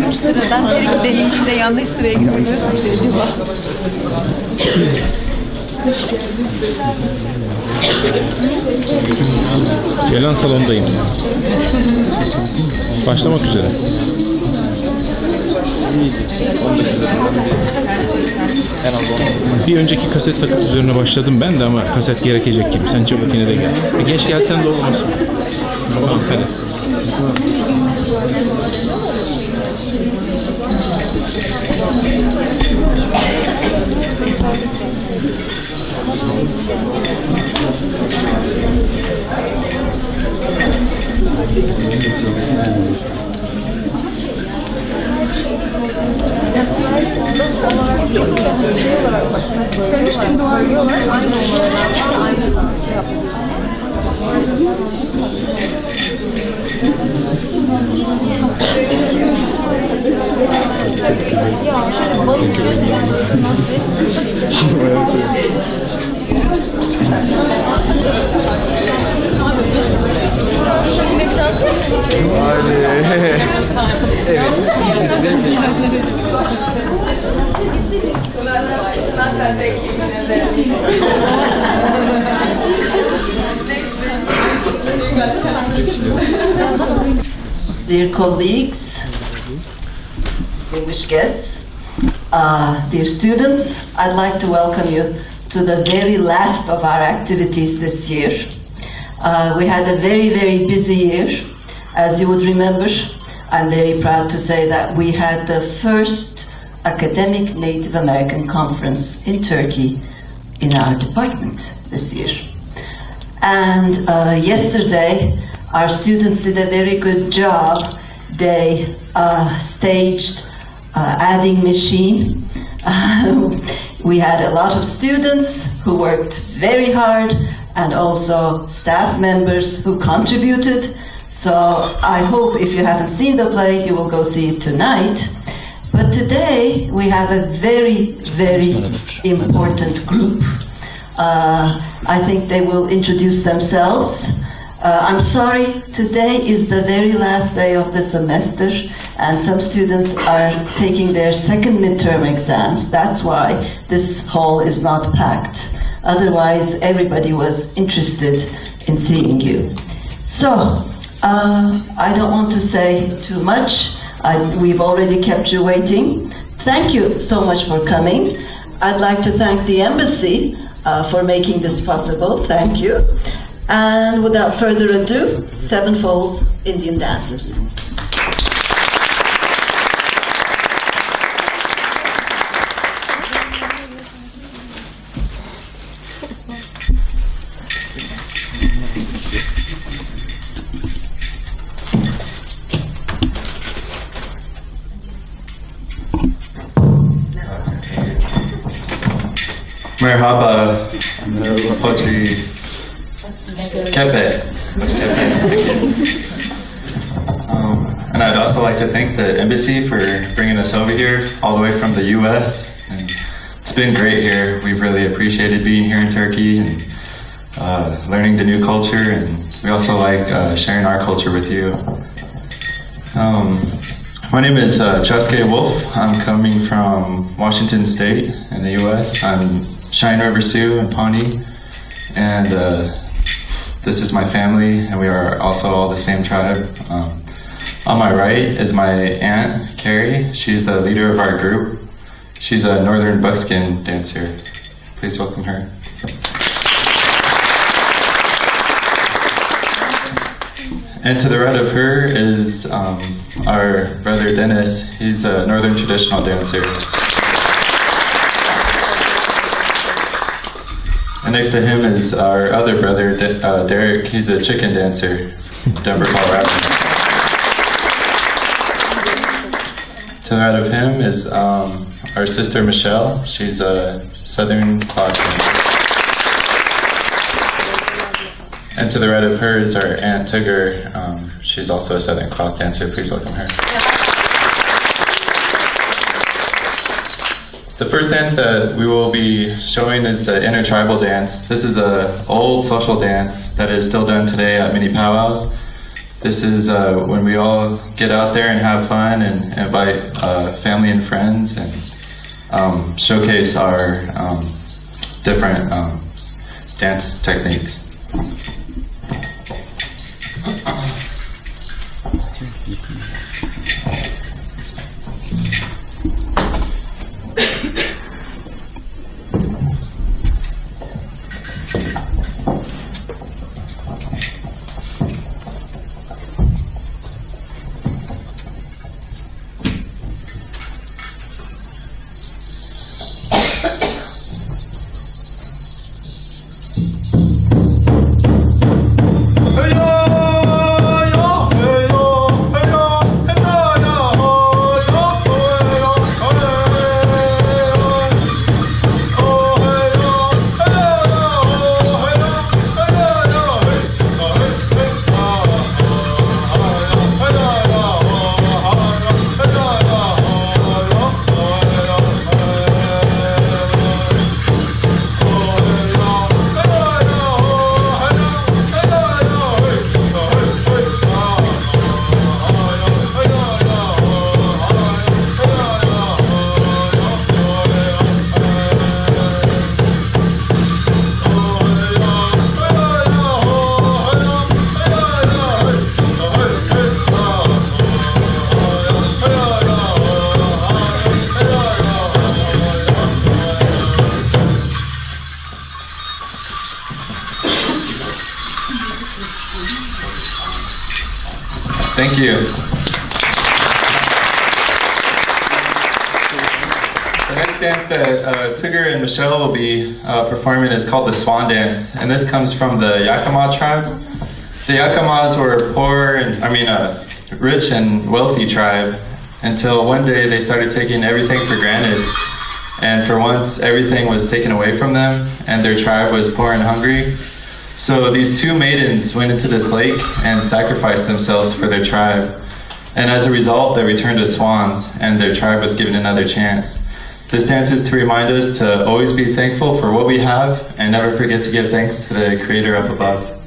3 sıradan her iki deli içinde yanlış sıraya girmek nasıl bir şey acaba? Gelen salondayım. Başlamak üzere. Bir önceki kaset takıp üzerine başladım ben de ama kaset gerekecek gibi. Sen çabuk yine de gel. Geç gelsen de olmaz. Tamam hadi. Dear colleagues, distinguished guests, dear students, I'd like to welcome you to the very last of our activities this year. We had a very, very busy year. As you would remember, I'm very proud to say that we had the first academic Native American conference in Turkey in our department this year. And yesterday, our students did a very good job. They staged adding machine. We had a lot of students who worked very hard and also staff members who contributed. So I hope if you haven't seen the play, you will go see it tonight. But today we have a very, very important group. I think they will introduce themselves. I'm sorry, today is the very last day of the semester and some students are taking their second midterm exams. That's why this hall is not packed. Otherwise, everybody was interested in seeing you. So, I don't want to say too much. We've already kept you waiting. Thank you so much for coming. I'd like to thank the embassy for making this possible. Thank you. And without further ado, Seven Falls Indian Dancers. Merhaba, Hacettepe. And I'd also like to thank the embassy for bringing us over here all the way from the U.S. And it's been great here. We've really appreciated being here in Turkey and learning the new culture, and we also like sharing our culture with you. My name is Cherokee Wolf. I'm coming from Washington State in the U.S. I'm Cheyenne River Sioux and Pawnee, and this is my family, and we are also all the same tribe. On my right is my aunt, Carrie. She's the leader of our group. She's a northern buckskin dancer. Please welcome her. And to the right of her is our brother Dennis. He's a northern traditional dancer. And next to him is our other brother, Derek. He's a chicken dancer, Denver, Colorado. To the right of him is our sister Michelle. She's a southern clock dancer. And to the right of her is our aunt Tigger. She's also a southern cloth dancer. Please welcome her. The first dance that we will be showing is the intertribal dance. This is an old social dance that is still done today at many powwows. This is when we all get out there and have fun and invite family and friends and showcase our different dance techniques. Thank you. The next dance that Tigger and Michelle will be performing is called the Swan Dance, and this comes from the Yakima tribe. The Yakimas were rich and wealthy tribe until one day they started taking everything for granted, and for once everything was taken away from them, and their tribe was poor and hungry. So these two maidens went into this lake and sacrificed themselves for their tribe. And as a result, they returned as swans, and their tribe was given another chance. This dance is to remind us to always be thankful for what we have and never forget to give thanks to the Creator up above.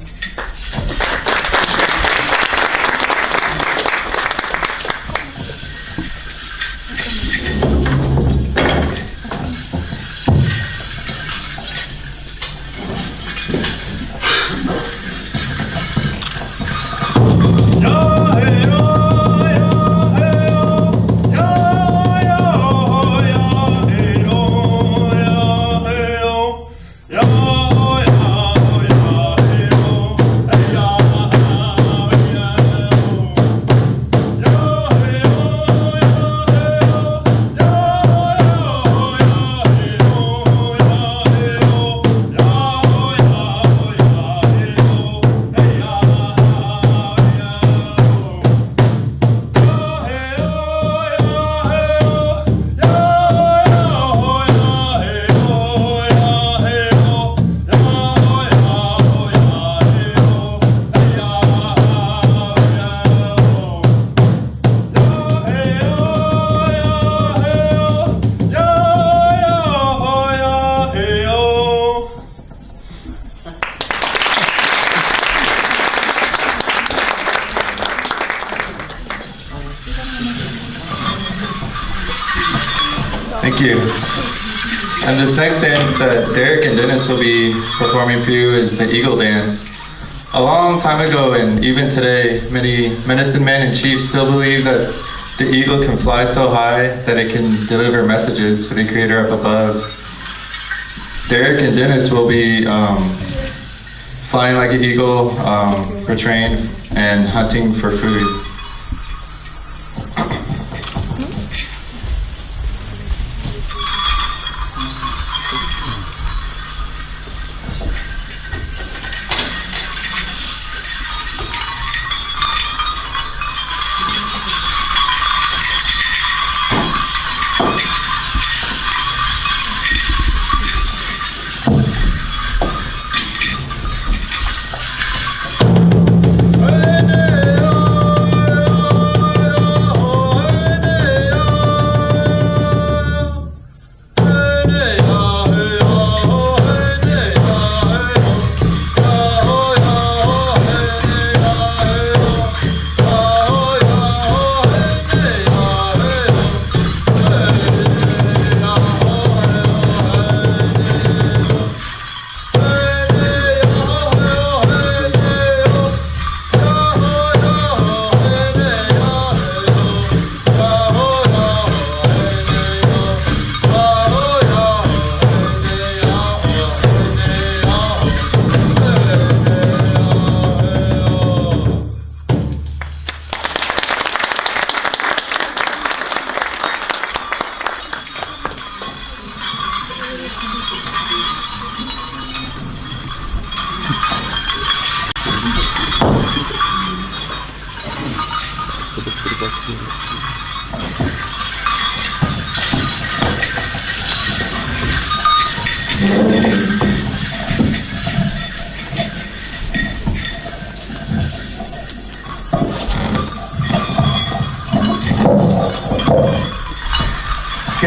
Thank you. And this next dance that Derek and Dennis will be performing for you is the Eagle Dance. A long time ago, and even today, many medicine men and chiefs still believe that the eagle can fly so high that it can deliver messages to the Creator up above. Derek and Dennis will be flying like an eagle, portraying and hunting for food.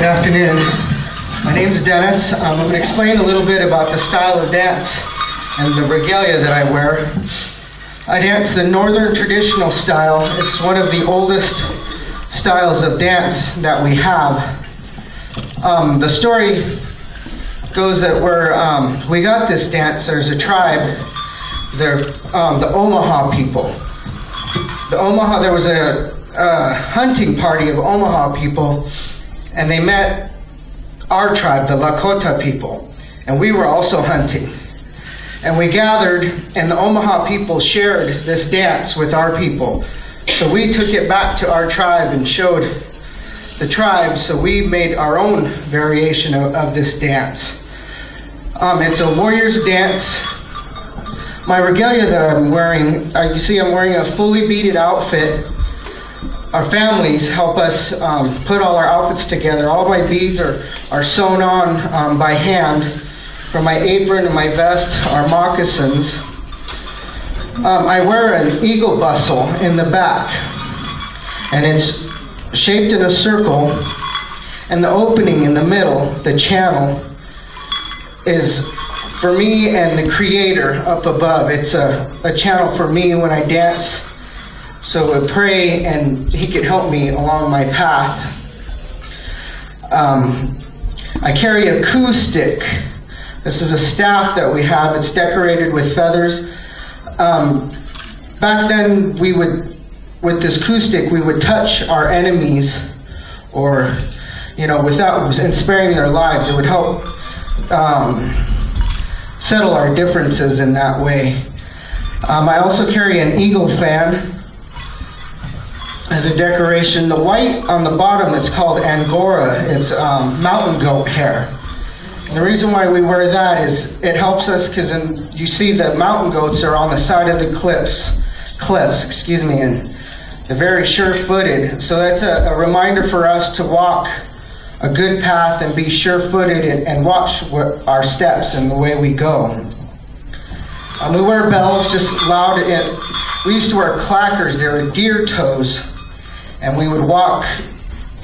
afternoon. My name is Dennis. I'm going to explain a little bit about the style of dance and the regalia that I wear. I dance the Northern traditional style. It's one of the oldest styles of dance that we have. The story goes that we got this dance. There's a tribe, they're the Omaha people. There was a hunting party of Omaha people, and they met our tribe, the Lakota people, and we were also hunting. And we gathered, and the Omaha people shared this dance with our people. So we took it back to our tribe and showed the tribe, so we made our own variation of this dance. It's a warrior's dance. My regalia that I'm wearing, you see I'm wearing a fully beaded outfit. Our families help us put all our outfits together. All my beads are sewn on by hand. From my apron and my vest are moccasins. I wear an eagle bustle in the back, and it's shaped in a circle, and the opening in the middle, the channel, is for me and the Creator up above. It's a channel for me when I dance, so I pray and He can help me along my path. I carry a coup stick. This is a staff that we have. It's decorated with feathers. Back then, with this coup stick, we would touch our enemies, or, without sparing their lives. It would help settle our differences in that way. I also carry an eagle fan as a decoration. The white on the bottom is called Angora. It's mountain goat hair. And the reason why we wear that is it helps us, because you see the mountain goats are on the side of the cliffs, and they're very sure-footed. So that's a reminder for us to walk a good path and be sure-footed and watch our steps and the way we go. We wear bells just loud. We used to wear clackers. They were deer toes, and we would walk,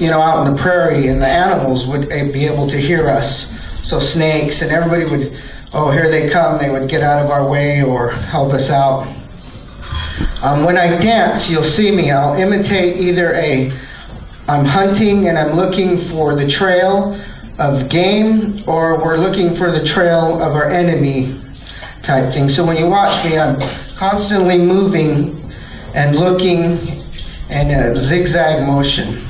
out in the prairie, and the animals would be able to hear us. So snakes and everybody would, oh, here they come. They would get out of our way or help us out. When I dance, you'll see me. I'll imitate either I'm hunting and I'm looking for the trail of game, or we're looking for the trail of our enemy type thing. So when you watch me, I'm constantly moving and looking in a zigzag motion.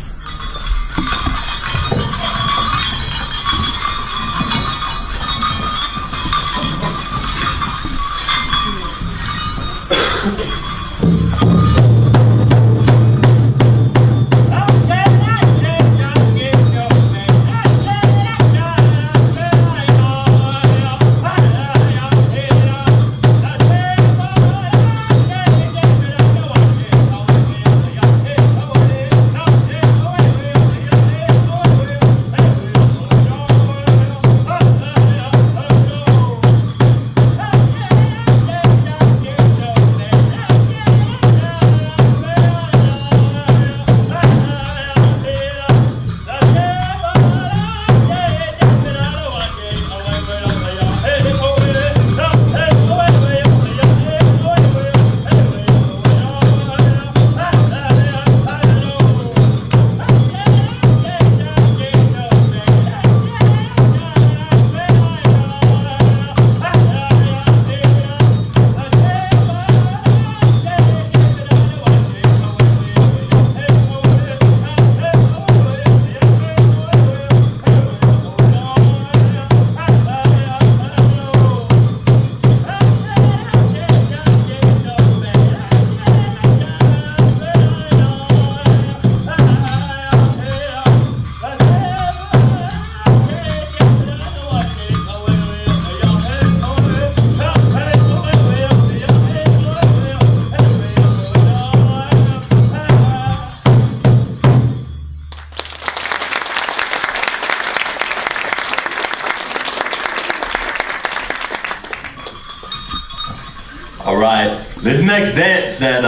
All right, this next dance that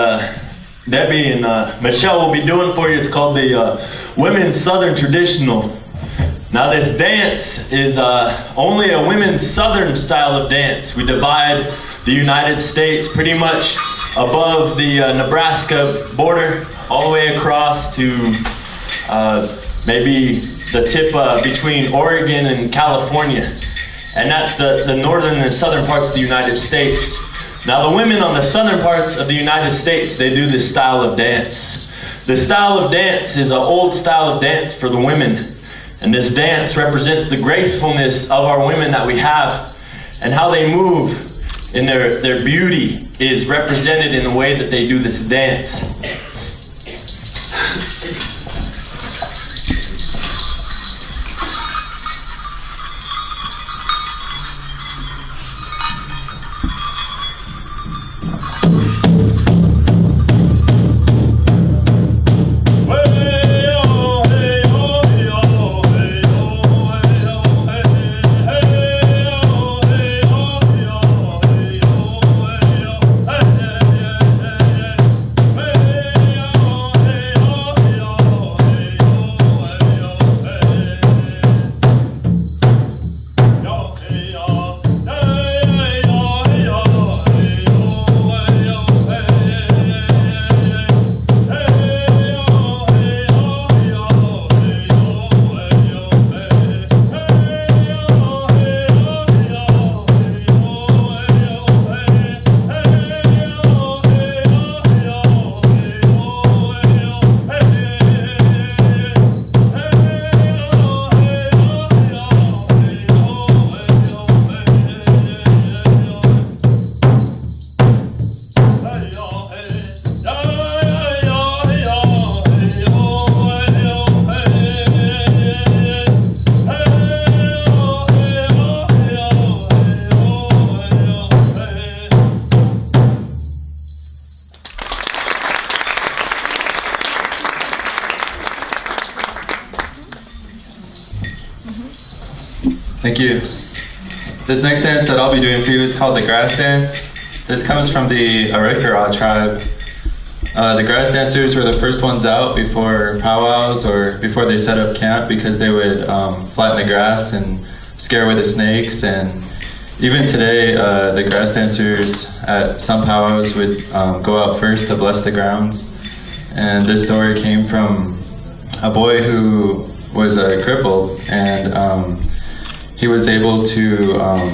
Debbie and Michelle will be doing for you is called the Women's Southern Traditional. Now this dance is only a women's southern style of dance. We divide the United States pretty much above the Nebraska border all the way across to maybe the tip between Oregon and California. And that's the northern and southern parts of the United States. Now the women on the southern parts of the United States, they do this style of dance. The style of dance is an old style of dance for the women. And this dance represents the gracefulness of our women that we have, and how they move in their beauty is represented in the way that they do this dance. Thank you. This next dance that I'll be doing for you is called the grass dance. This comes from the Arikara tribe. The grass dancers were the first ones out before powwows or before they set up camp, because they would flatten the grass and scare away the snakes. And even today, the grass dancers at some powwows would go out first to bless the grounds. And this story came from a boy who was crippled, and he was able to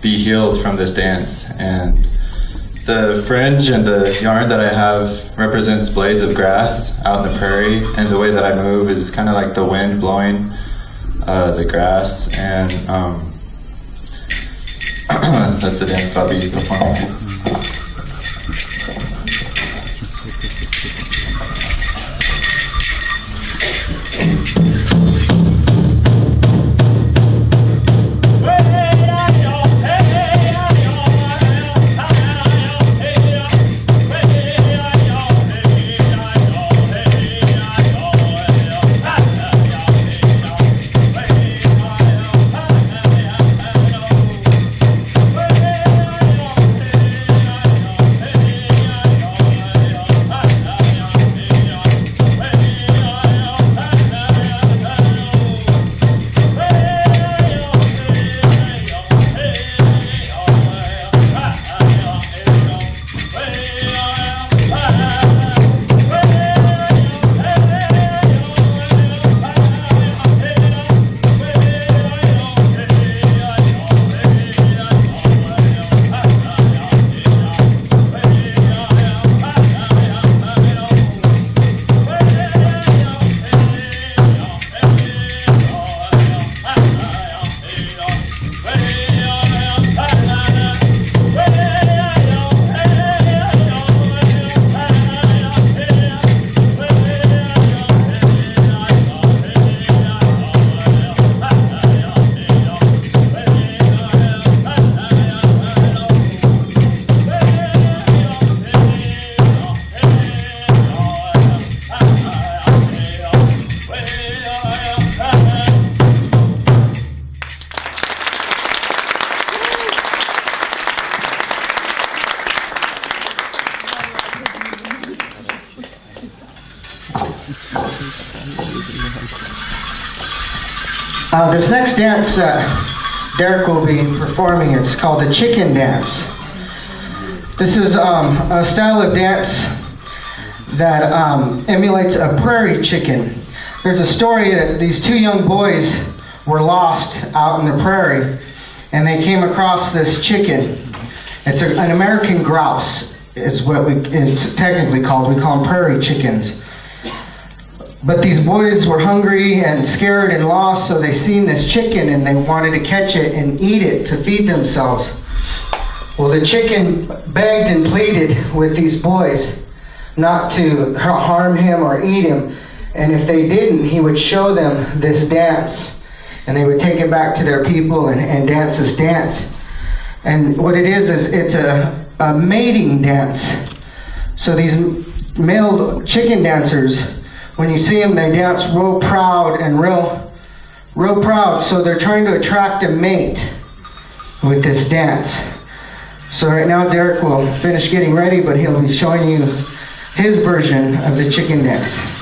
be healed from this dance. And the fringe and the yarn that I have represents blades of grass out in the prairie, and the way that I move is kind of like the wind blowing the grass. And that's the dance I'll be performing. This next dance that Derek will be performing, it's called the chicken dance. This is a style of dance that emulates a prairie chicken. There's a story that these two young boys were lost out in the prairie, and they came across this chicken. It's an American grouse, is what it's technically called. We call them prairie chickens. But these boys were hungry and scared and lost, so they seen this chicken and they wanted to catch it and eat it to feed themselves. Well, the chicken begged and pleaded with these boys not to harm him or eat him. And if they didn't, he would show them this dance. And they would take it back to their people and dance this dance. And what it is it's a mating dance. So these male chicken dancers, when you see them, they dance real proud and real proud. So they're trying to attract a mate with this dance. So right now Derek will finish getting ready, but he'll be showing you his version of the chicken dance.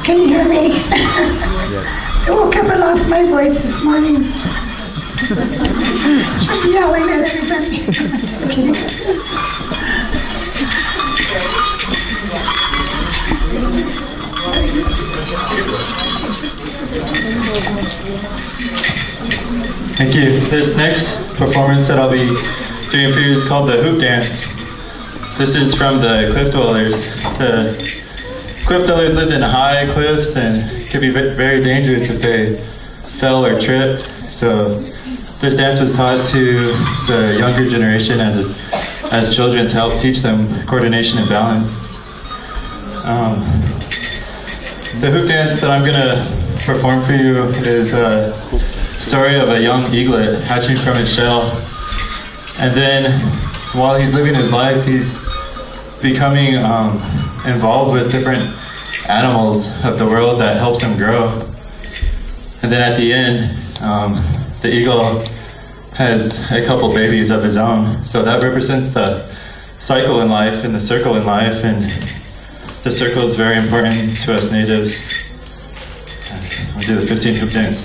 Can you hear me? I woke up and lost my voice this morning. I'm yelling at everybody. Thank you. This next performance that I'll be doing for you is called the hoop dance. This is from the cliff dwellers. The cliff dwellers lived in high cliffs and could be very dangerous if they fell or tripped. So this dance was taught to the younger generation as as children to help teach them coordination and balance. The hoop dance that I'm gonna perform for you is a story of a young eaglet hatching from its shell. And then while he's living his life, he's becoming involved with different animals of the world that helps him grow. And then at the end, the eagle has a couple babies of his own. So that represents the cycle in life and the circle in life, and the circle is very important to us natives. We'll do the 15 hoop dance.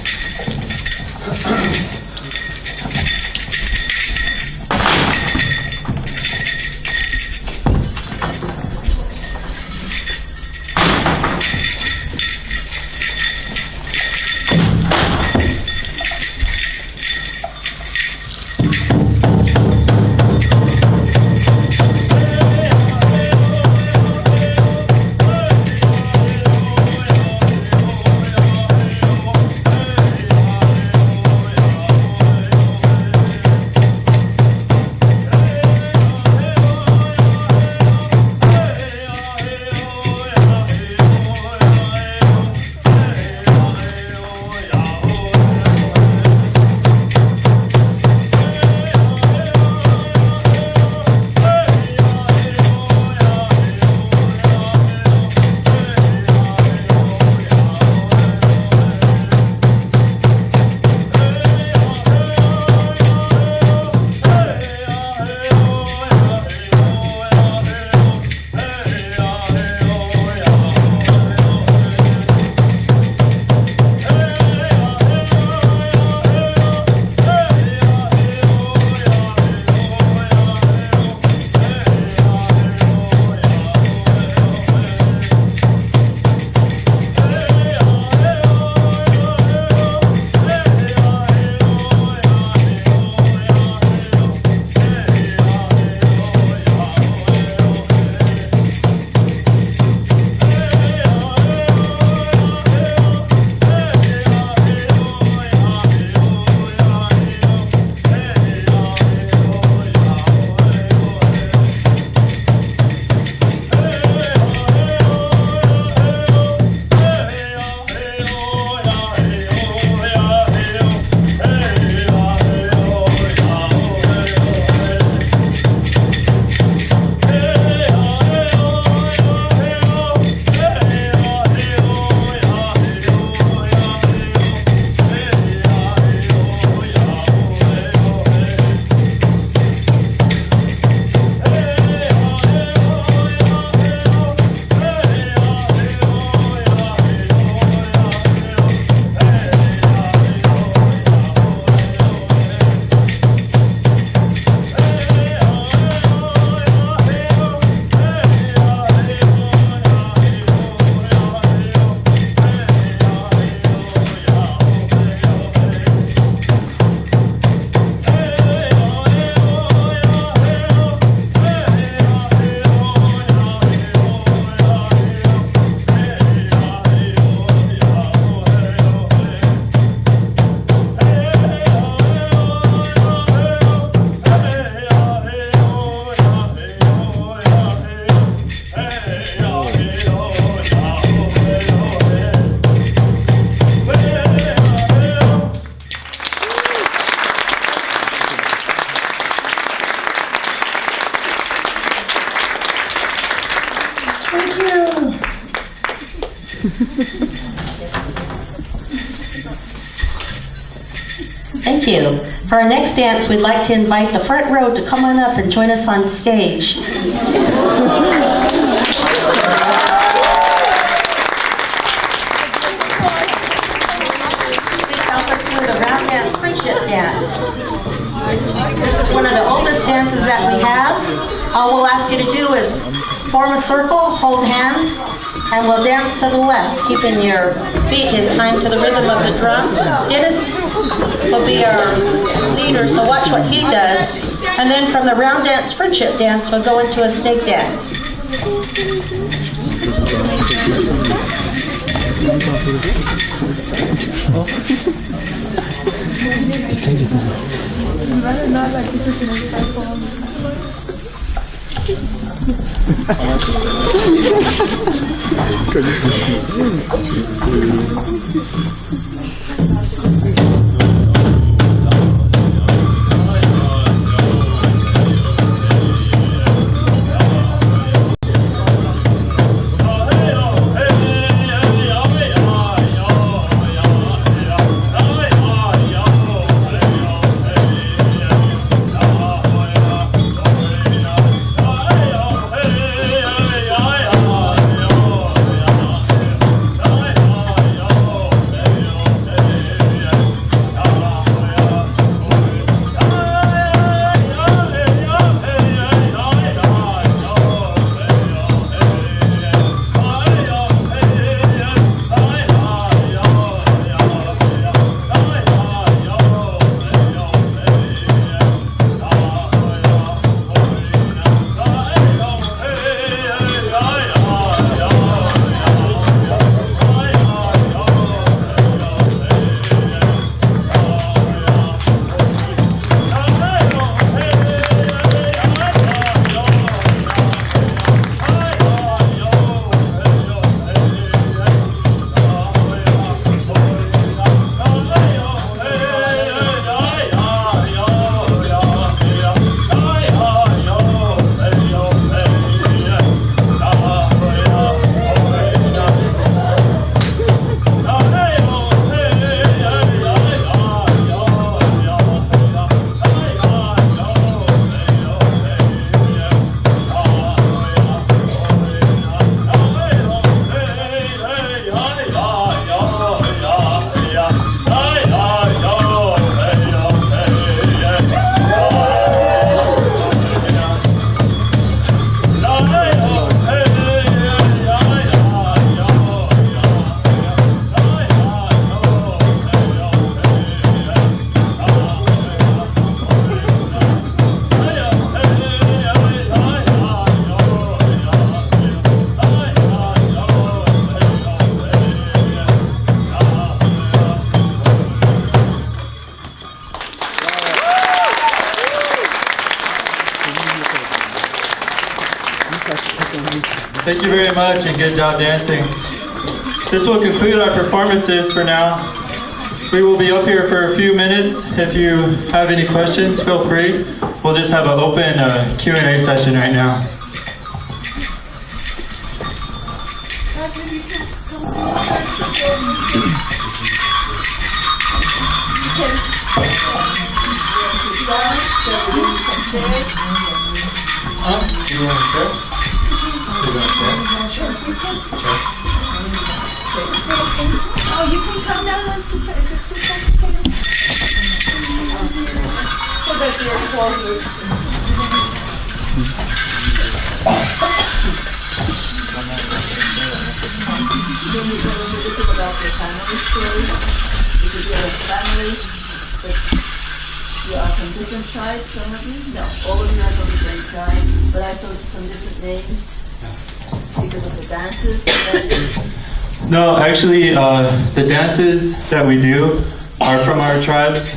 Thank you. For our next dance, we'd like to invite the front row to come on up and join us on stage. Please help us do the round dance, friendship dance. This is one of the oldest dances that we have. All we'll ask you to do is form a circle, hold hands, and we'll dance to the left, keeping your feet in time to the rhythm of the drum. Dennis will be our leader, so watch what he does. And then from the round dance, friendship dance, we'll go into a snake dance. Thank you very much and good job dancing. This will conclude our performances for now. We will be up here for a few minutes. If you have any questions, feel free. We'll just have an open Q&A session right now. You want to start? Oh, you can come down and sit. Is it too complicated? So that you're closer. Then you tell a little bit about your family story. Because you have a family, but you are from different tribes, some of you? No, all of you are from the same tribe, but I saw some different names because of the dances. No, actually, the dances that we do are from our tribes.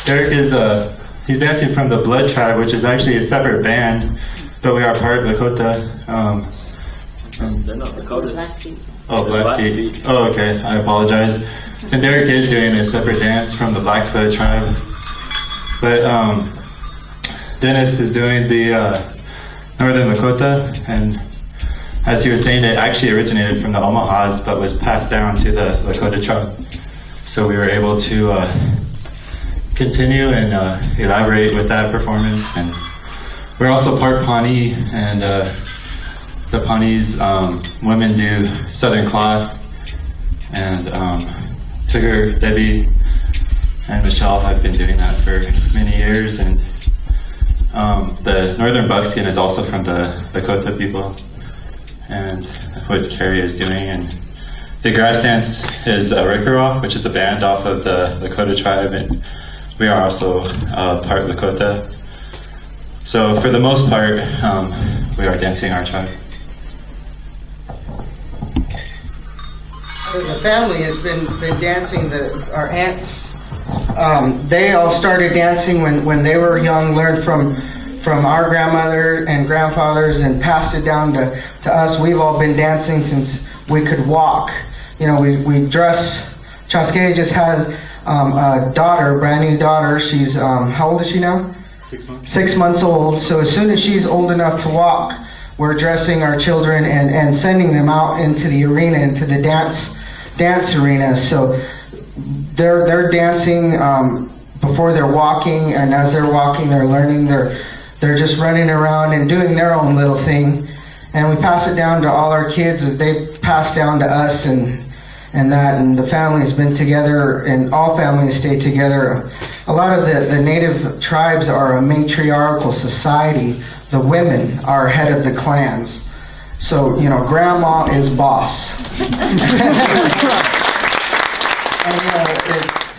Derek is he's dancing from the Blood tribe, which is actually a separate band, but we are part Lakota. They're not Lakotas. Oh, Blackfeet. Oh, okay. I apologize. And Derek is doing a separate dance from the Blackfoot tribe. But Dennis is doing the Northern Lakota, and as he was saying, it actually originated from the Omahas, but was passed down to the Lakota tribe. So we were able to continue and elaborate with that performance. And we're also part Pawnee, and the Pawnees women do Southern cloth, and Tigger, Debbie, and Michelle have been doing that for many years. And the Northern Buckskin is also from the Lakota people, and what Carrie is doing. And the grass dance is Rickaroff, which is a band off of the Lakota tribe, and we are also part Lakota. So for the most part, we are dancing our tribe. The family has been dancing. Our aunts, they all started dancing when they were young. Learned from from our grandmother and grandfathers and passed it down to us. We've all been dancing since we could walk. You know, we dress. Chasque just has a daughter, a brand new daughter. She's, how old is she now? 6 months. 6 months old. So as soon as she's old enough to walk, we're dressing our children and sending them out into the arena, into the dance arena. So they're dancing before they're walking, and as they're walking, they're learning. They're just running around and doing their own little thing. And we pass it down to all our kids as they pass down to us, and the family's been together, and all families stay together. A lot of the native tribes are a matriarchal society. The women are head of the clans. So, you know, grandma is boss.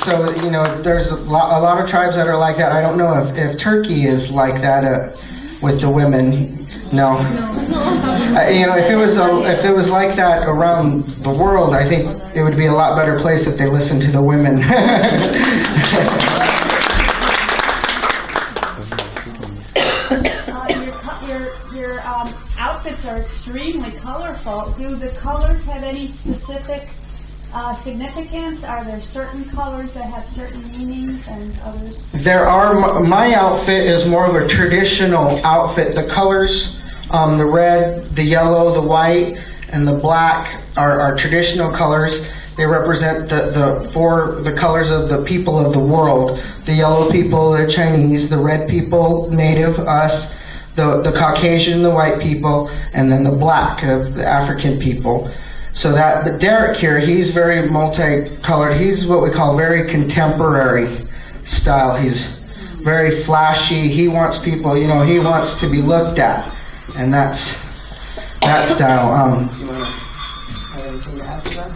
So, you know, there's a lot of tribes that are like that. I don't know if Turkey is like that with the women. No. You know, if it was like that around the world, I think it would be a lot better place if they listened to the women. Your outfits are extremely colorful. Do the colors have any specific significance? Are there certain colors that have certain meanings and others? There are. My outfit is more of a traditional outfit. The colors, the red, the yellow, the white, and the black are traditional colors. They represent the colors of the people of the world. The yellow people, the Chinese, the red people, native, us, the Caucasian, the white people, and then the black, the African people. So but Derek here, he's very multicolored. He's what we call very contemporary style. He's very flashy. He wants people, you know, he wants to be looked at. And that's that style. You want to have anything to add to that?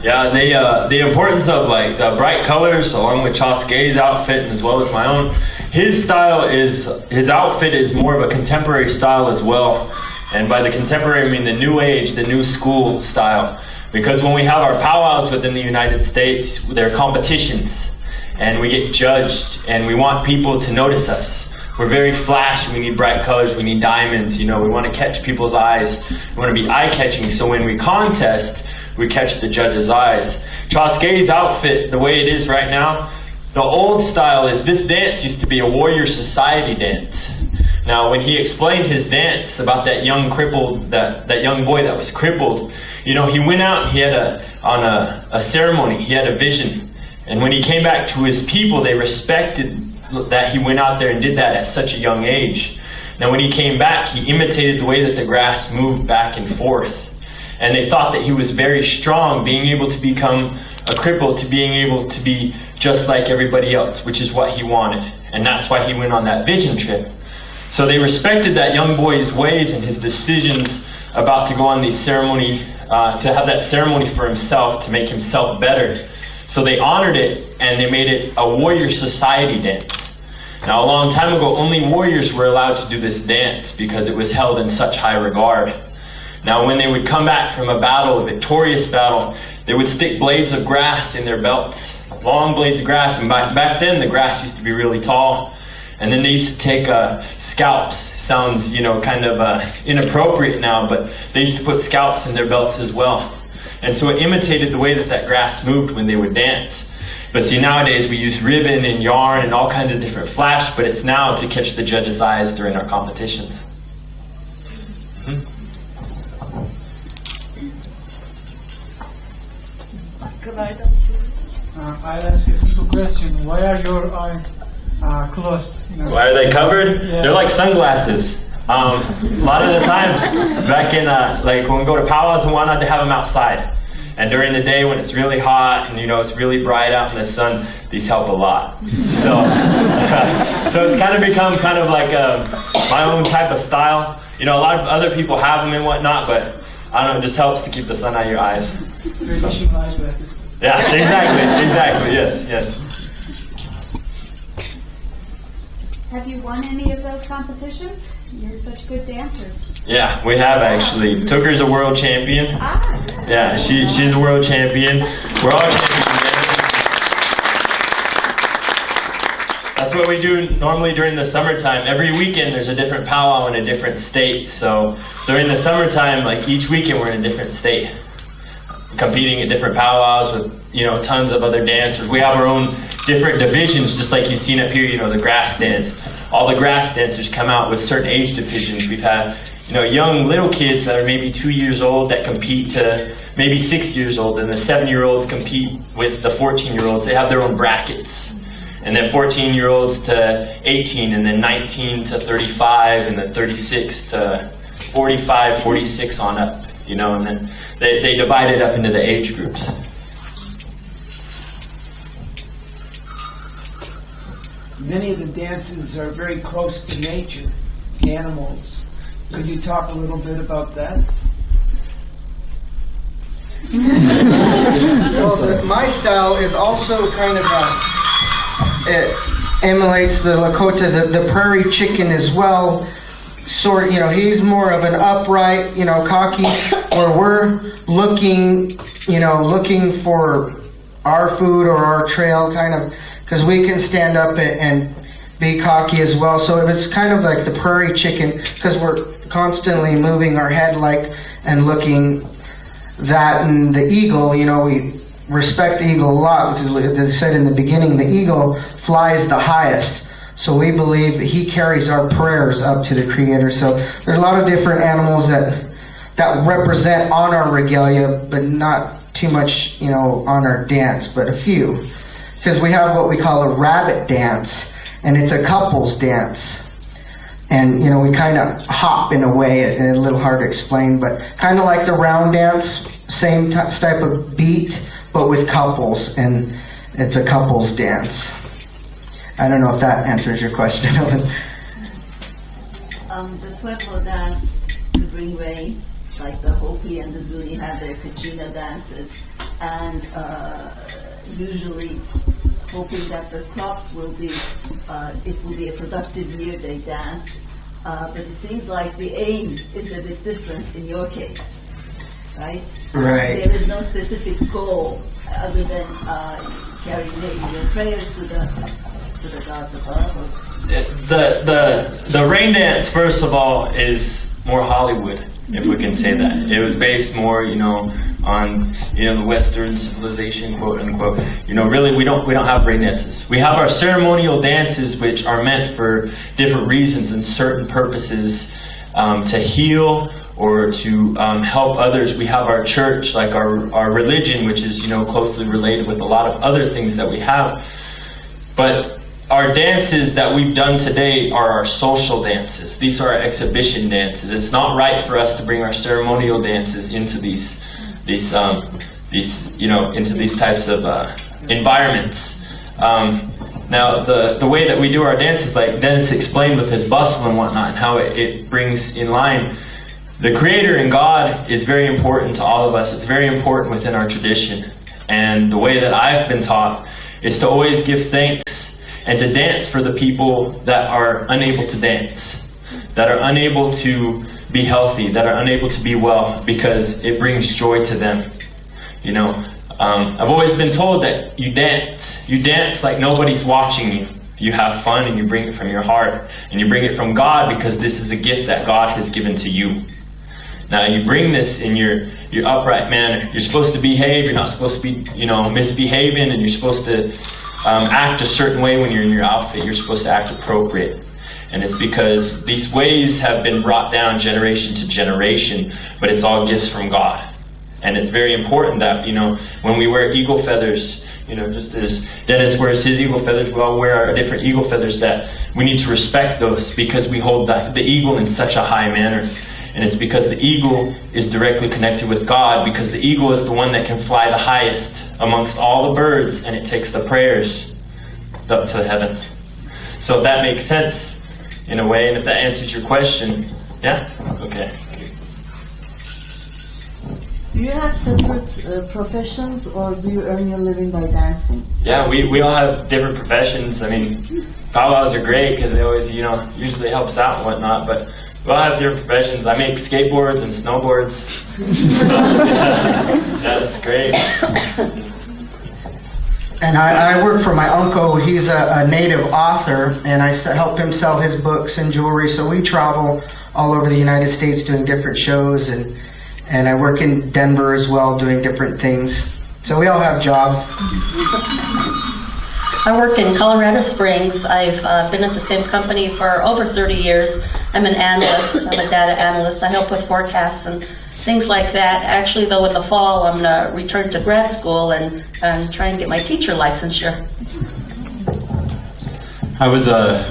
Yeah, the importance of like the bright colors, along with Chasque's outfit and as well as my own. His outfit is more of a contemporary style as well. And by the contemporary, I mean the new age, the new school style. Because when we have our powwows within the United States, they're competitions. And we get judged, and we want people to notice us. We're very flashy, we need bright colors, we need diamonds, you know, we want to catch people's eyes. We want to be eye-catching, so when we contest, we catch the judge's eyes. Chasque's outfit, the way it is right now, the old style is, this dance used to be a warrior society dance. Now, when he explained his dance about that young crippled, that young boy that was crippled, you know, he went out and he had a ceremony, he had a vision. And when he came back to his people, they respected that he went out there and did that at such a young age. Now, when he came back, he imitated the way that the grass moved back and forth. And they thought that he was very strong, being able to become a cripple, to being able to be just like everybody else, which is what he wanted. And that's why he went on that vision trip. So they respected that young boy's ways and his decisions about to go on these ceremony, to have that ceremony for himself, to make himself better. So they honored it, and they made it a warrior society dance. Now, a long time ago, only warriors were allowed to do this dance because it was held in such high regard. Now, when they would come back from a battle, a victorious battle, they would stick blades of grass in their belts, long blades of grass. And back then, the grass used to be really tall. And then they used to take scalps. Sounds, you know, kind of inappropriate now, but they used to put scalps in their belts as well. And so it imitated the way that grass moved when they would dance. But see, nowadays we use ribbon and yarn and all kinds of different flash, but it's now to catch the judges' eyes during our competitions. I'll ask you a simple question. Why are your eyes closed? You know? Why are they covered? Yeah. They're like sunglasses. A lot of the time, back in like when we go to powwows and whatnot, they have them outside. And during the day when it's really hot and, you know, it's really bright out in the sun, these help a lot. So, so it's kind of become kind of like my own type of style. You know, a lot of other people have them and whatnot, but I don't know, it just helps to keep the sun out of your eyes. Traditional eyeglasses. Yeah, exactly, yes. Have you won any of those competitions? You're such good dancers. Yeah, we have actually. Tooker's a world champion. Yeah, she's a world champion. We're all champions. That's what we do normally during the summertime. Every weekend there's a different powwow in a different state. So during the summertime, like each weekend we're in a different state, competing at different powwows with, you know, tons of other dancers. We have our own different divisions, just like you've seen up here, you know, the grass dance. All the grass dancers come out with certain age divisions. We've had, you know, young little kids that are maybe 2 years old that compete to maybe 6 years old, and the 7-year-olds compete with the 14-year-olds. They have their own brackets. And then 14-year-olds to 18, and then 19 to 35, and then 36 to 45, 46 on up, you know, and then they divide it up into the age groups. Many of the dances are very close to nature, animals. Could you talk a little bit about that? Well, my style is also kind of it emulates the Lakota, the prairie chicken as well. Sort, you know, he's more of an upright, you know, cocky, where we're looking for our food or our trail, kind of, because we can stand up and be cocky as well. So it's kind of like the prairie chicken, because we're constantly moving our head and looking. That and the eagle, you know, we respect the eagle a lot because, as I said in the beginning, the eagle flies the highest. So we believe he carries our prayers up to the Creator. So there's a lot of different animals that represent on our regalia, but not too much, you know, on our dance, but a few. Because we have what we call a rabbit dance, and it's a couples dance. And, you know, we kind of hop in a way, and a little hard to explain, but kind of like the round dance, same type of beat, but with couples, and it's a couples dance. I don't know if that answers your question. The Pueblo dance to bring rain, like the Hopi and the Zuni have their Kachina dances, and usually hoping that the crops will be, it will be a productive year, they dance. But it seems like the aim is a bit different in your case, right? Right. There is no specific goal other than carrying maybe your prayers to the gods above. The rain dance, first of all, is more Hollywood, if we can say that. It was based more, you know, on, you know, the Western civilization, quote unquote. You know, really, we don't have rain dances. We have our ceremonial dances, which are meant for different reasons and certain purposes, to heal or to help others. We have our church, like our religion, which is, you know, closely related with a lot of other things that we have. But our dances that we've done today are our social dances. These are our exhibition dances. It's not right for us to bring our ceremonial dances into these you know, into these types of environments. Now, the way that we do our dances, like Dennis explained with his bustle and whatnot, and how it brings in line, the Creator and God is very important to all of us. It's very important within our tradition. And the way that I've been taught is to always give thanks and to dance for the people that are unable to dance, that are unable to be healthy, that are unable to be well, because it brings joy to them. You know, I've always been told that you dance like nobody's watching you. You have fun and you bring it from your heart, and you bring it from God, because this is a gift that God has given to you. Now you bring this in your upright manner. You're supposed to behave. You're not supposed to be, you know, misbehaving, and you're supposed to act a certain way when you're in your outfit. You're supposed to act appropriate. And it's because these ways have been brought down generation to generation, but it's all gifts from God. And it's very important that, you know, when we wear eagle feathers, you know, just as Dennis wears his eagle feathers, we all wear our different eagle feathers, that we need to respect those, because we hold the eagle in such a high manner. And it's because the eagle is directly connected with God, because the eagle is the one that can fly the highest amongst all the birds, and it takes the prayers up to the heavens. So if that makes sense in a way, and if that answers your question, yeah? Okay. Do you have separate professions, or do you earn your living by dancing? Yeah, we all have different professions. I mean, powwows are great because they always, you know, usually helps out and whatnot, but we all have different professions. I make skateboards and snowboards. Yeah, that's great. And I work for my uncle. He's a native author, and I help him sell his books and jewelry. So we travel all over the United States doing different shows, and I work in Denver as well doing different things. So we all have jobs. I work in Colorado Springs. I've been at the same company for over 30 years. I'm an analyst. I'm a data analyst. I help with forecasts and things like that. Actually, though, in the fall, I'm going to return to grad school and try and get my teacher licensure. I was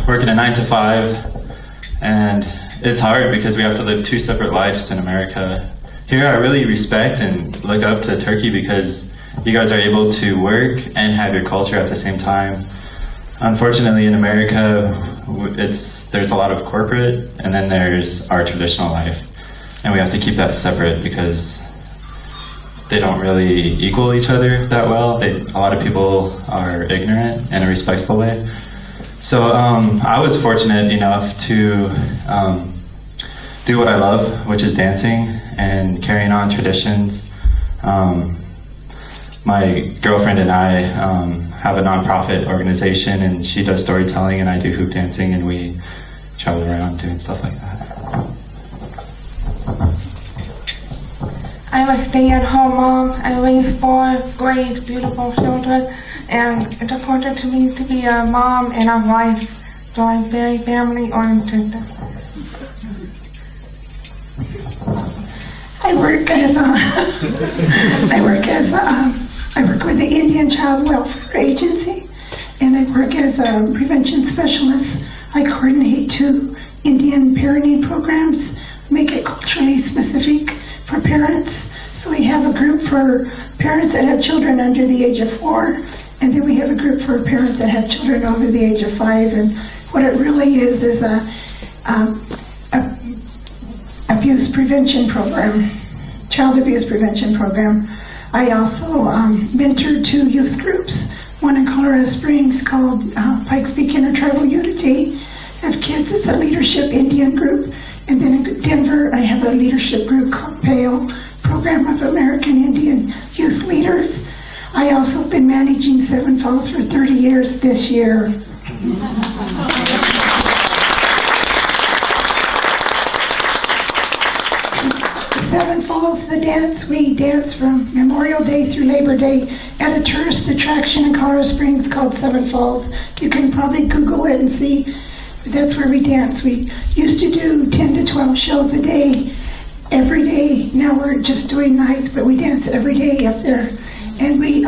working a 9 to 5, and it's hard because we have to live 2 separate lives in America. Here, I really respect and look up to Turkey because you guys are able to work and have your culture at the same time. Unfortunately, in America, there's a lot of corporate, and then there's our traditional life. And we have to keep that separate because they don't really equal each other that well. A lot of people are ignorant in a respectful way. So I was fortunate enough to do what I love, which is dancing and carrying on traditions. My girlfriend and I have a nonprofit organization, and she does storytelling, and I do hoop dancing, and we travel around doing stuff like that. I'm a stay-at-home mom. I raise 4 great, beautiful children, and it's important to me to be a mom and a wife, so I'm very family-oriented. I work with the Indian Child Welfare Agency, and I work as a prevention specialist. I coordinate 2 Indian parenting programs, make it culturally specific for parents. So we have a group for parents that have children under the age of 4, and then we have a group for parents that have children over the age of 5. And what it really is a abuse prevention program, child abuse prevention program. I also mentor 2 youth groups, one in Colorado Springs called Pikes Peak Intertribal Unity. I have kids, it's a leadership Indian group. And then in Denver, I have a leadership group called PALE, Program of American Indian Youth Leaders. I also have been managing Seven Falls for 30 years this year. Seven Falls, the dance, we dance from Memorial Day through Labor Day at a tourist attraction in Colorado Springs called Seven Falls. You can probably Google it and see. That's where we dance. We used to do 10 to 12 shows a day, every day. Now we're just doing nights, but we dance every day up there. And we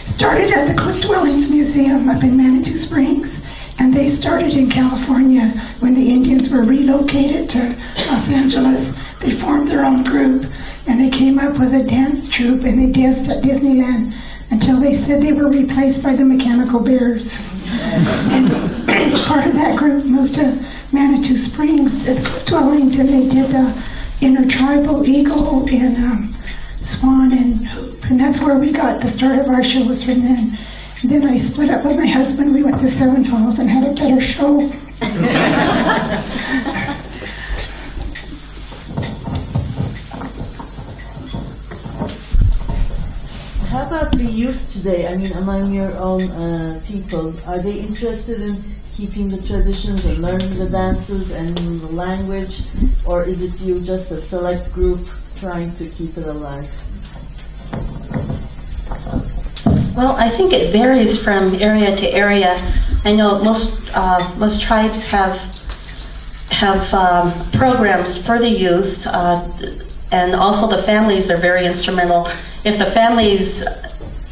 started at the Cliff Dwellings Museum up in Manitou Springs. And they started in California when the Indians were relocated to Los Angeles. They formed their own group, and they came up with a dance troupe, and they danced at Disneyland until they said they were replaced by the Mechanical Bears. And part of that group moved to Manitou Springs at Cliff Dwellings, and they did the Intertribal Eagle and Swan and Hoop, and that's where we got the start of our shows from then. And then I split up with my husband. We went to Seven Falls and had a better show. How about the youth today? I mean, among your own people, are they interested in keeping the traditions and learning the dances and the language, or is it you, just a select group, trying to keep it alive? Well, I think it varies from area to area. I know most tribes have programs for the youth, and also the families are very instrumental. If the families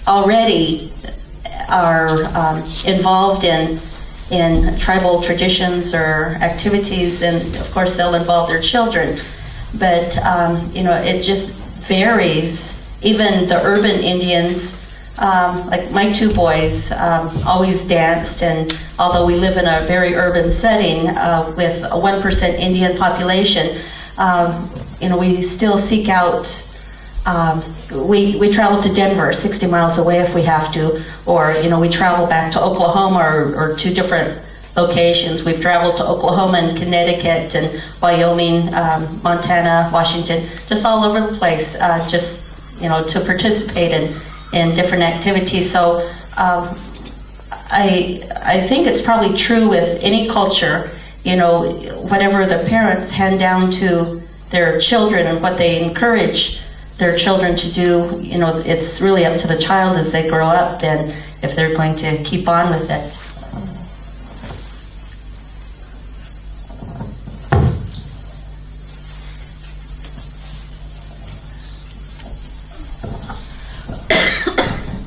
already are involved in tribal traditions or activities, then of course they'll involve their children. But it just varies. Even the urban Indians, like my 2 boys, always danced, and although we live in a very urban setting with a 1% Indian population, we still seek out. We travel to Denver, 60 miles away if we have to, or we travel back to Oklahoma or 2 different locations. We've traveled to Oklahoma and Connecticut and Wyoming, Montana, Washington, just all over the place, to participate in different activities. So I think it's probably true with any culture, you know, whatever the parents hand down to their children and what they encourage their children to do, you know, it's really up to the child as they grow up then if they're going to keep on with it.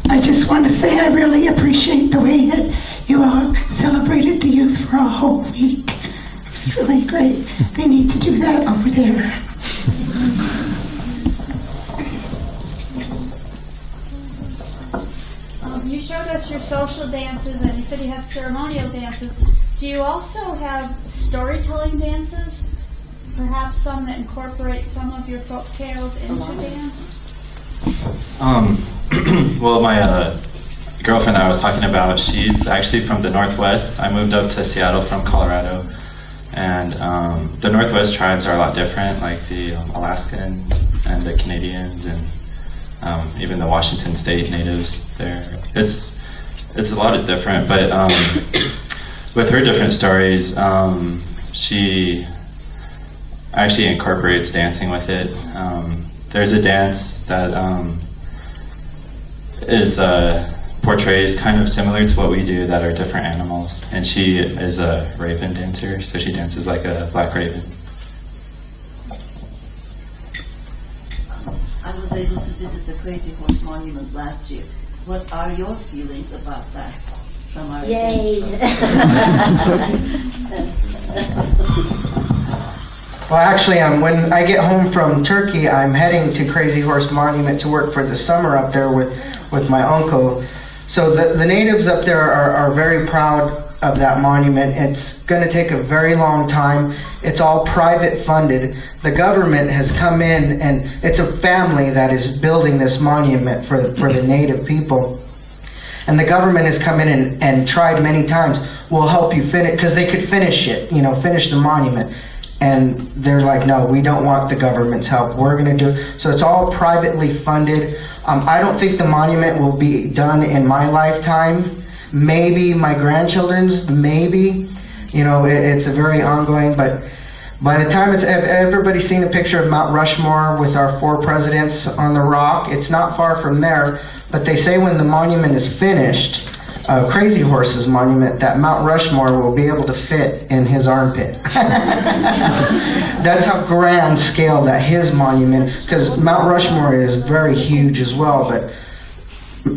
I just want to say I really appreciate the way that you all celebrated the youth for a whole week. It's really great. They need to do that over there. You showed us your social dances and you said you have ceremonial dances. Do you also have storytelling dances? Perhaps some that incorporate some of your folk tales into dance? Well, my girlfriend I was talking about, she's actually from the Northwest. I moved up to Seattle from Colorado. And the Northwest tribes are a lot different, like the Alaskan and the Canadians and even the Washington State natives there. It's a lot of different, but with her different stories, she actually incorporates dancing with it. There's a dance that portrays kind of similar to what we do that are different animals, and she is a raven dancer, so she dances like a black raven. I was able to visit the Crazy Horse Monument last year. What are your feelings about that? From our Yay! Well, actually, when I get home from Turkey, I'm heading to Crazy Horse Monument to work for the summer up there with my uncle. So the natives up there are very proud of that monument. It's going to take a very long time. It's all private funded. The government has come in, and it's a family that is building this monument for the native people. And the government has come in and tried many times, we'll help you finish, because they could finish it, finish the monument. And they're like, no, we don't want the government's help. We're going to do it. So it's all privately funded. I don't think the monument will be done in my lifetime. Maybe my grandchildren's, maybe. It's a very ongoing, but by the time everybody's seen a picture of Mount Rushmore with our 4 presidents on the rock, it's not far from there. But they say when the monument is finished, Crazy Horse's monument, that Mount Rushmore will be able to fit in his armpit. That's how grand scale that his monument, because Mount Rushmore is very huge as well, but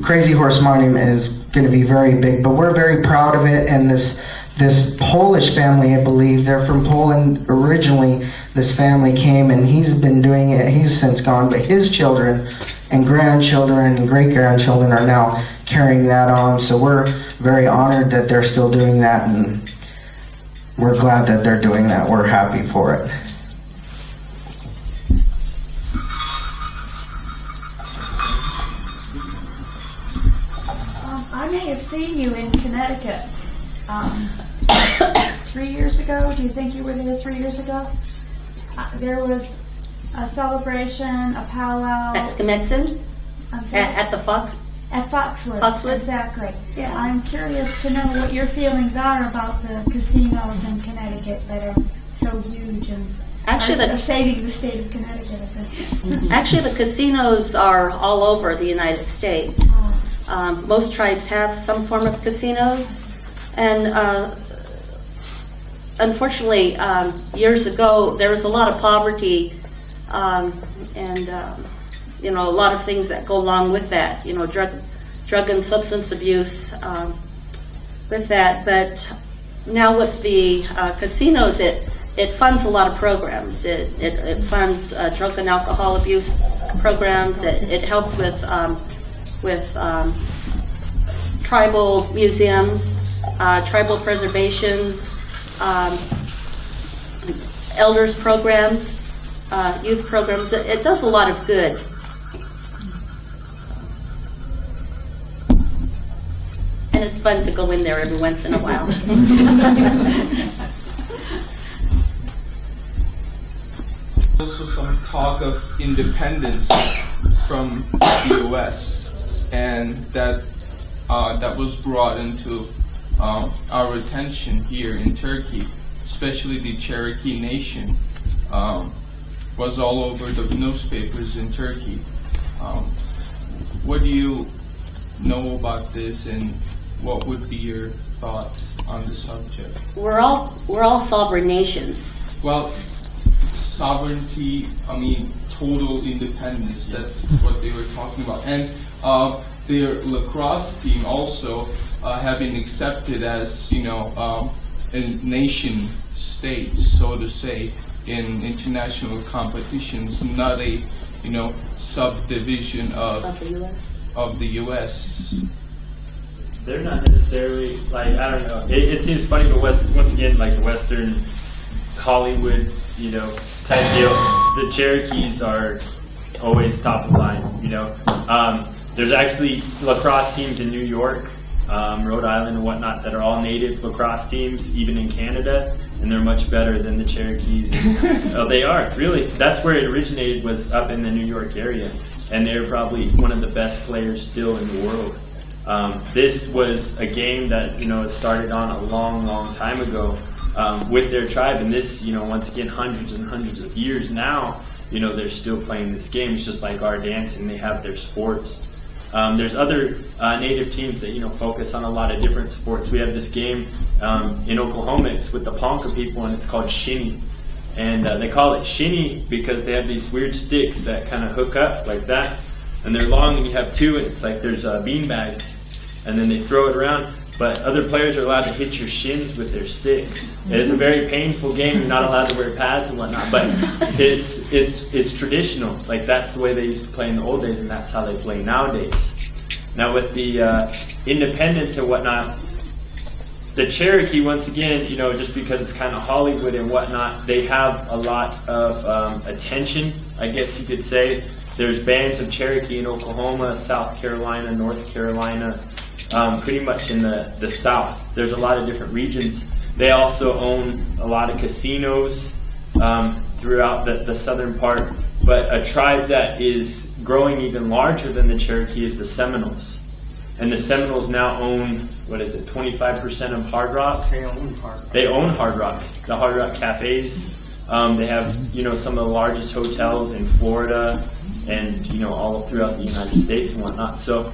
Crazy Horse Monument is going to be very big. But we're very proud of it, and this Polish family, I believe, they're from Poland originally. This family came, and he's been doing it. He's since gone, but his children and grandchildren and great-grandchildren are now carrying that on. So we're very honored that they're still doing that, and we're glad that they're doing that. We're happy for it. I may have seen you in Connecticut 3 years ago. Do you think you were there 3 years ago? There was a celebration, a powwow. At Skemetson? At the Fox? At Foxwoods. Foxwoods? Exactly. Yeah, I'm curious to know what your feelings are about the casinos in Connecticut that are so huge and are saving the state of Connecticut, I think. Actually, the casinos are all over the United States. Most tribes have some form of casinos, and unfortunately, years ago, there was a lot of poverty, and a lot of things that go along with that. Drug and substance abuse with that. But now with the casinos, it funds a lot of programs. It funds drug and alcohol abuse programs. It helps with tribal museums, tribal preservations, elders programs, youth programs. It does a lot of good. And it's fun to go in there every once in a while. Also some talk of independence from the U.S. and that that was brought into our attention here in Turkey, especially the Cherokee Nation, was all over the newspapers in Turkey. What do you know about this, and what would be your thoughts on the subject? We're all sovereign nations. Well, sovereignty, I mean, total independence, that's what they were talking about. And their lacrosse team also have been accepted as, a nation state, so to say, in international competitions, not a, subdivision of the U.S. They're not necessarily, I don't know. It seems funny, but once again, the Western Hollywood, type deal, the Cherokees are always top of line, There's actually lacrosse teams in New York, Rhode Island and whatnot that are all native lacrosse teams, even in Canada, and they're much better than the Cherokees. Oh, they are, really. That's where it originated, was up in the New York area, and they're probably one of the best players still in the world. This was a game that, it started on a long, long time ago with their tribe, and this, once again, hundreds and hundreds of years now, they're still playing this game. It's just like our dance, and they have their sports. There's other native teams that focus on a lot of different sports. We have this game in Oklahoma. It's with the Ponca people, and it's called shinny. And they call it shinny because they have these weird sticks that kind of hook up like that, and they're long, and you have two, and it's like there's bean bags, and then they throw it around. But other players are allowed to hit your shins with their sticks. It's a very painful game. You're not allowed to wear pads and whatnot, but it's traditional. That's the way they used to play in the old days, and that's how they play nowadays. Now with the independence and whatnot, the Cherokee, once again, just because it's kind of Hollywood and whatnot, they have a lot of attention, I guess you could say. There's bands of Cherokee in Oklahoma, South Carolina, North Carolina, pretty much in the South. There's a lot of different regions. They also own a lot of casinos throughout the southern part. But a tribe that is growing even larger than the Cherokee is the Seminoles. And the Seminoles now own, 25% of Hard Rock? They own Hard Rock, the Hard Rock cafes. They have, some of the largest hotels in Florida and, all throughout the United States and whatnot. So